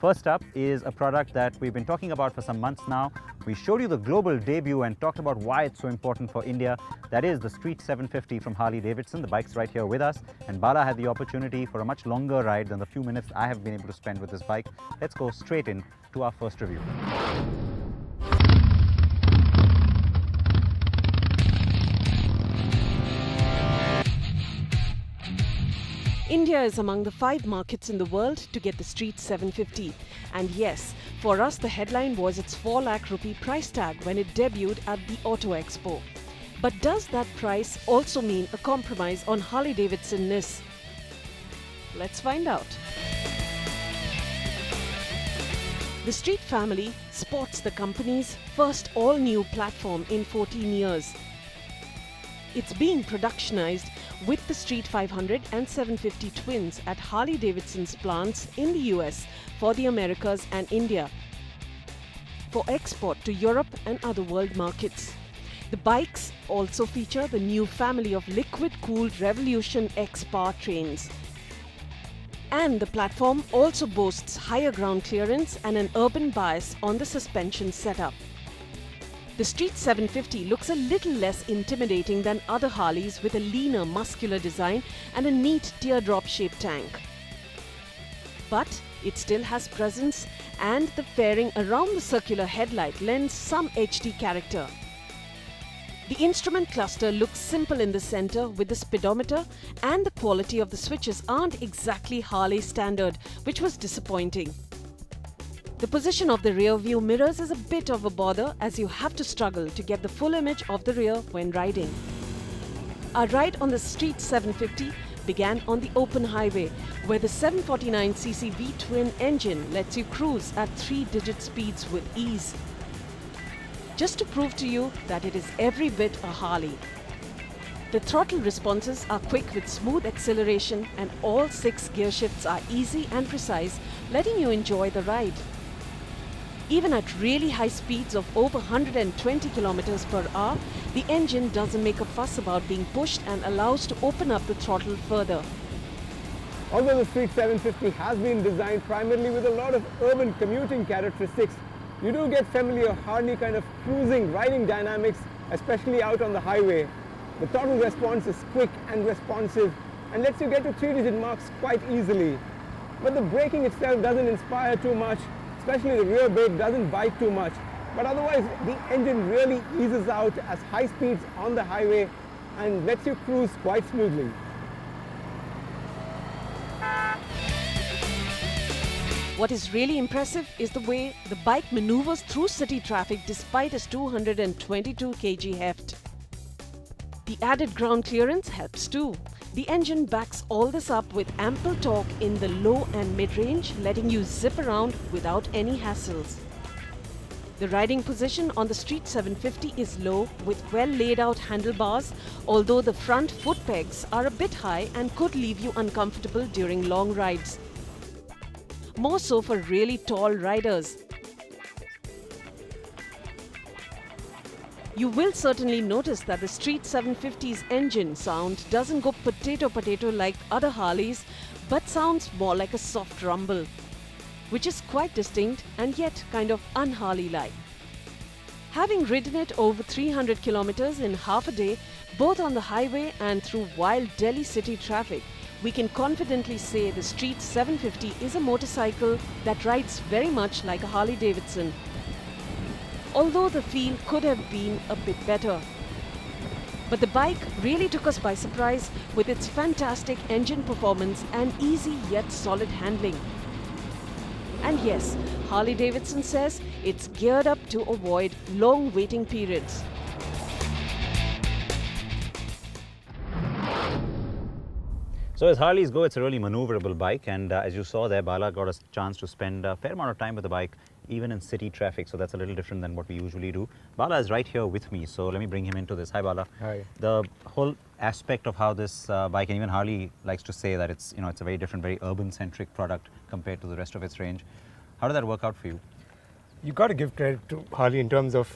First up is a product that we've been talking about for some months now. We showed you the global debut and talked about why it's so important for India. That is the Street 750 from Harley Davidson. The bike's right here with us, and Bala had the opportunity for a much longer ride than the few minutes I have been able to spend with this bike. Let's go straight in to our first review. India is among the 5 markets in the world to get the Street 750. And yes, for us the headline was its 4 lakh rupee price tag when it debuted at the Auto Expo. But does that price also mean a compromise on Harley Davidson-ness? Let's find out. The Street family sports the company's first all-new platform in 14 years. It's being productionized with the Street 500 and 750 twins at Harley Davidson's plants in the US for the Americas and India, for export to Europe and other world markets. The bikes also feature the new family of liquid-cooled Revolution X powertrains. And the platform also boasts higher ground clearance and an urban bias on the suspension setup. The Street 750 looks a little less intimidating than other Harleys, with a leaner, muscular design and a neat teardrop-shaped tank. But it still has presence, and the fairing around the circular headlight lends some HD character. The instrument cluster looks simple in the center with the speedometer, and the quality of the switches aren't exactly Harley standard, which was disappointing. The position of the rear view mirrors is a bit of a bother, as you have to struggle to get the full image of the rear when riding. Our ride on the Street 750 began on the open highway, where the 749cc V-twin engine lets you cruise at 3-digit speeds with ease. Just to prove to you that it is every bit a Harley. The throttle responses are quick with smooth acceleration, and all 6 gear shifts are easy and precise, letting you enjoy the ride. Even at really high speeds of over 120 km per hour, the engine doesn't make a fuss about being pushed and allows to open up the throttle further. Although the Street 750 has been designed primarily with a lot of urban commuting characteristics, you do get familiar Harley kind of cruising riding dynamics, especially out on the highway. The throttle response is quick and responsive and lets you get to 3-digit marks quite easily. But the braking itself doesn't inspire too much, especially the rear brake doesn't bite too much. But otherwise, the engine really eases out at high speeds on the highway and lets you cruise quite smoothly. What is really impressive is the way the bike maneuvers through city traffic despite its 222 kg heft. The added ground clearance helps too. The engine backs all this up with ample torque in the low and mid-range, letting you zip around without any hassles. The riding position on the Street 750 is low, with well laid out handlebars, although the front foot pegs are a bit high and could leave you uncomfortable during long rides. More so for really tall riders. You will certainly notice that the Street 750's engine sound doesn't go potato like other Harleys, but sounds more like a soft rumble, which is quite distinct and yet kind of un-Harley-like. Having ridden it over 300 kilometers in half a day, both on the highway and through wild Delhi city traffic, we can confidently say the Street 750 is a motorcycle that rides very much like a Harley Davidson, although the feel could have been a bit better. But the bike really took us by surprise with its fantastic engine performance and easy yet solid handling. And yes, Harley Davidson says it's geared up to avoid long waiting periods. So as Harleys go, it's a really maneuverable bike, and as you saw there, Bala got a chance to spend a fair amount of time with the bike, even in city traffic, so that's a little different than what we usually do. Bala is right here with me, so let me bring him into this. Hi Bala. Hi. The whole aspect of how this bike, and even Harley likes to say that it's, it's a very different, very urban-centric product compared to the rest of its range. How did that work out for you? You got to give credit to Harley in terms of,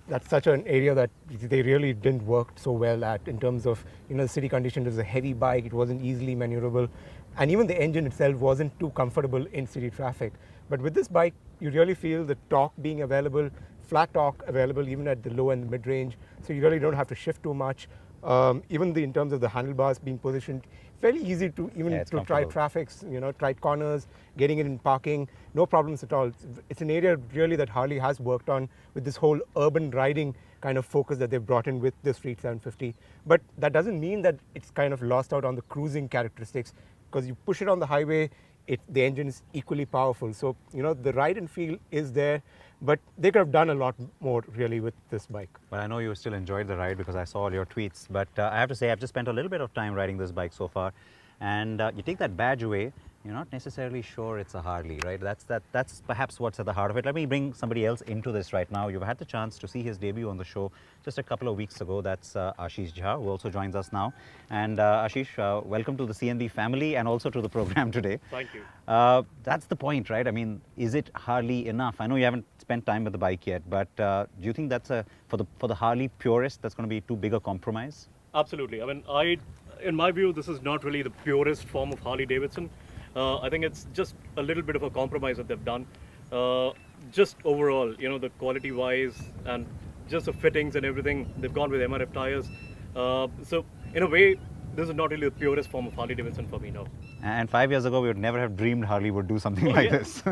that's such an area that they really didn't work so well at, in terms of, the city condition. It was a heavy bike, it wasn't easily maneuverable, and even the engine itself wasn't too comfortable in city traffic. But with this bike, you really feel the torque being available, flat torque available even at the low and mid-range, so you really don't have to shift too much. Even in terms of the handlebars being positioned, fairly easy to even to try traffics, tight corners, getting it in parking, no problems at all. It's an area really that Harley has worked on with this whole urban riding kind of focus that they've brought in with the Street 750. But that doesn't mean that it's kind of lost out on the cruising characteristics, because you push it on the highway, the engine is equally powerful. So, the ride and feel is there, but they could have done a lot more really with this bike. Well, I know you still enjoyed the ride because I saw all your tweets, but I have to say I've just spent a little bit of time riding this bike so far, and you take that badge away, you're not necessarily sure it's a Harley, right? That's perhaps what's at the heart of it. Let me bring somebody else into this right now. You've had the chance to see his debut on the show just a couple of weeks ago. That's Ashish Jha, who also joins us now. And Ashish, welcome to the CNB family and also to the program today. Thank you. That's the point, right? I mean, is it Harley enough? I know you haven't spent time with the bike yet, but do you think that's for the Harley purist, that's going to be too big a compromise? Absolutely. I mean, in my view, this is not really the purest form of Harley Davidson. I think it's just a little bit of a compromise that they've done. Just overall, the quality-wise and just the fittings and everything, they've gone with MRF tires. So in a way, this is not really the purest form of Harley Davidson for me now. And 5 years ago, we would never have dreamed Harley would do something like this.